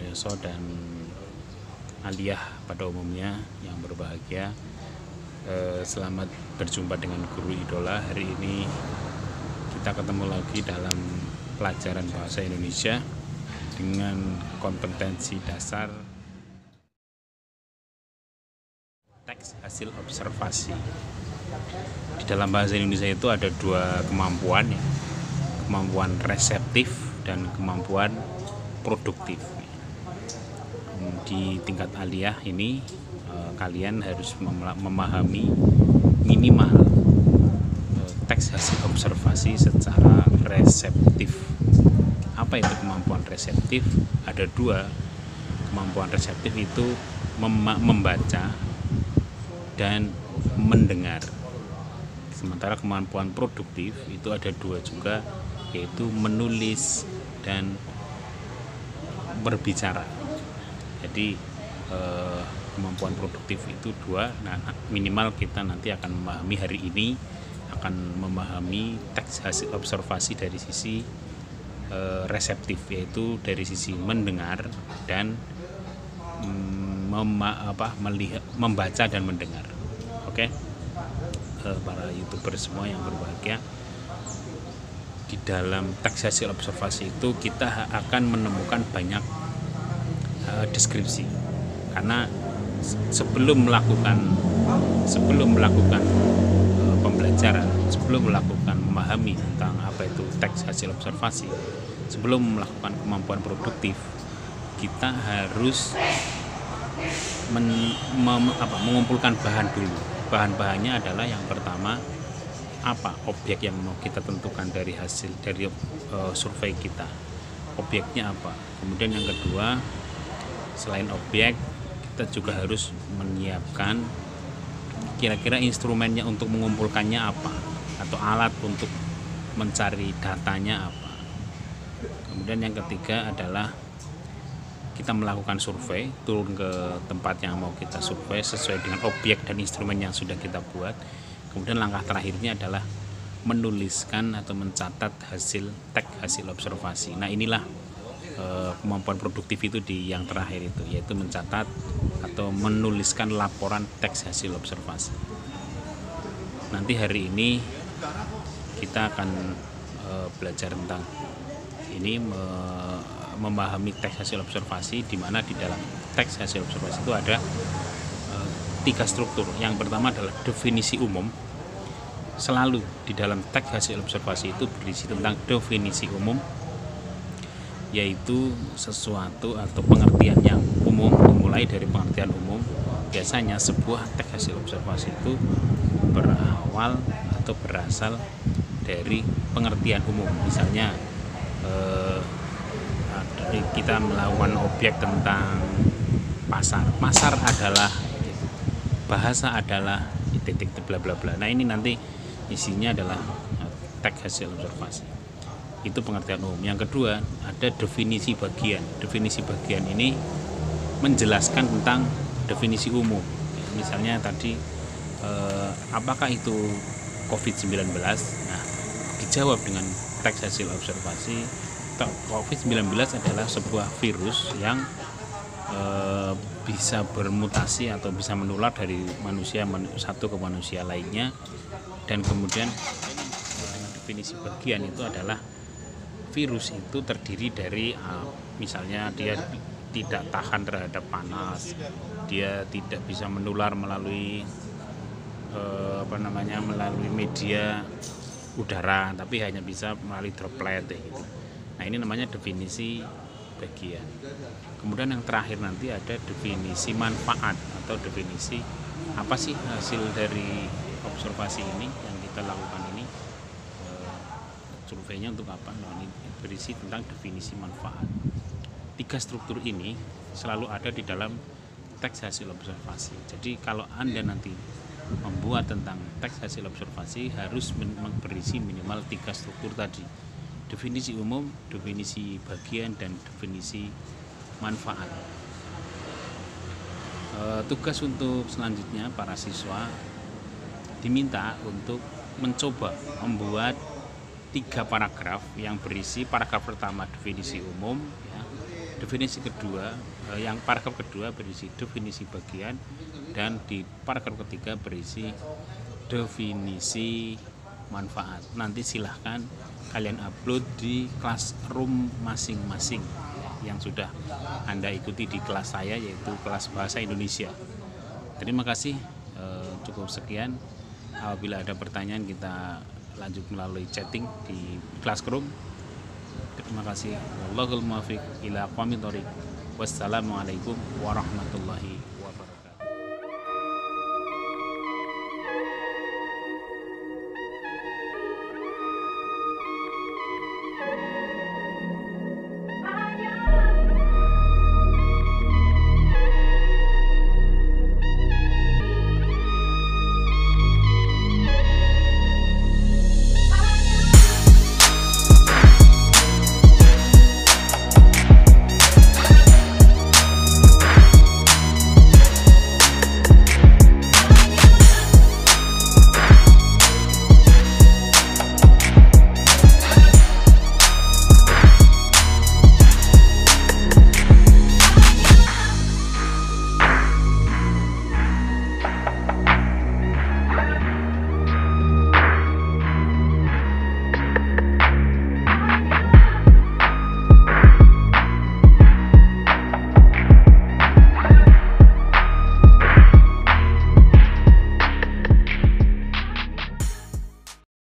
Yoso dan Aliyah pada umumnya yang berbahagia. Selamat berjumpa dengan guru idola. Hari ini kita ketemu lagi dalam pelajaran bahasa Indonesia dengan kompetensi dasar teks hasil observasi. Di dalam bahasa Indonesia itu ada dua kemampuan, ya. Kemampuan reseptif dan kemampuan produktif. Di tingkat aliyah ini kalian harus memahami minimal teks hasil observasi secara reseptif. Apa itu kemampuan reseptif? Ada dua. Kemampuan reseptif itu membaca dan mendengar. Sementara kemampuan produktif itu ada dua juga, yaitu menulis dan berbicara. Jadi kemampuan produktif itu dua. Nah, minimal kita nanti akan memahami hari ini akan memahami teks hasil observasi dari sisi reseptif, yaitu dari sisi mendengar dan melihat, membaca dan mendengar. Oke, para YouTuber semua yang berbahagia, di dalam teks hasil observasi itu kita akan menemukan banyak deskripsi, karena sebelum melakukan pembelajaran, sebelum melakukan memahami tentang apa itu teks hasil observasi, sebelum melakukan kemampuan produktif, kita harus mengumpulkan bahan dulu. Bahan-bahannya adalah yang pertama, apa objek yang mau kita tentukan dari hasil dari survei kita, objeknya apa. Kemudian yang kedua, selain objek, kita juga harus menyiapkan kira-kira instrumennya untuk mengumpulkannya apa, atau alat untuk mencari datanya apa. Kemudian yang ketiga adalah kita melakukan survei, turun ke tempat yang mau kita survei sesuai dengan objek dan instrumen yang sudah kita buat. Kemudian langkah terakhirnya adalah menuliskan atau mencatat hasil teks hasil observasi. Nah, inilah kemampuan produktif itu di yang terakhir itu, yaitu mencatat atau menuliskan laporan teks hasil observasi. Nanti hari ini kita akan belajar tentang ini, memahami teks hasil observasi, di mana di dalam teks hasil observasi itu ada tiga struktur. Yang pertama adalah definisi umum. Selalu di dalam teks hasil observasi itu berisi tentang definisi umum, yaitu sesuatu atau pengertian yang umum. Dimulai dari pengertian umum. Biasanya sebuah teks hasil observasi itu berawal atau berasal dari pengertian umum. Misalnya kita melakukan objek tentang pasar. Pasar adalah, bahasa adalah titik bla bla bla. Nah, ini nanti isinya adalah teks hasil observasi. Itu pengertian umum. Yang kedua, ada definisi bagian. Definisi bagian ini menjelaskan tentang definisi umum. Misalnya tadi apakah itu COVID-19? Nah, dijawab dengan teks hasil observasi. COVID-19 adalah sebuah virus yang bisa bermutasi atau bisa menular dari manusia satu ke manusia lainnya. Dan kemudian definisi bagian itu adalah virus itu terdiri dari misalnya dia tidak tahan terhadap panas, dia tidak bisa menular melalui melalui media udara, tapi hanya bisa melalui droplet gitu. Nah, ini namanya definisi bagian. Kemudian yang terakhir nanti ada definisi manfaat, atau definisi apa sih hasil dari observasi ini yang kita lakukan ini, surveinya untuk apa. Nah, ini berisi tentang definisi manfaat. Tiga struktur ini selalu ada di dalam teks hasil observasi. Jadi kalau Anda nanti membuat tentang teks hasil observasi, harus berisi minimal tiga struktur tadi: definisi umum, definisi bagian, dan definisi manfaat. Tugas untuk selanjutnya, para siswa diminta untuk mencoba membuat 3 paragraf yang berisi paragraf pertama definisi umum, ya. Definisi kedua, yang paragraf kedua berisi definisi bagian, dan di paragraf ketiga berisi definisi manfaat. Nanti silahkan kalian upload di classroom masing-masing yang sudah Anda ikuti di kelas saya, yaitu kelas bahasa Indonesia. Terima kasih, cukup sekian. Apabila ada pertanyaan kita lanjut melalui chatting di classroom. Terima kasih. Wallahul muwaffiq ila aqwamit thoriq. Wassalamualaikum warahmatullahi wabarakatuh.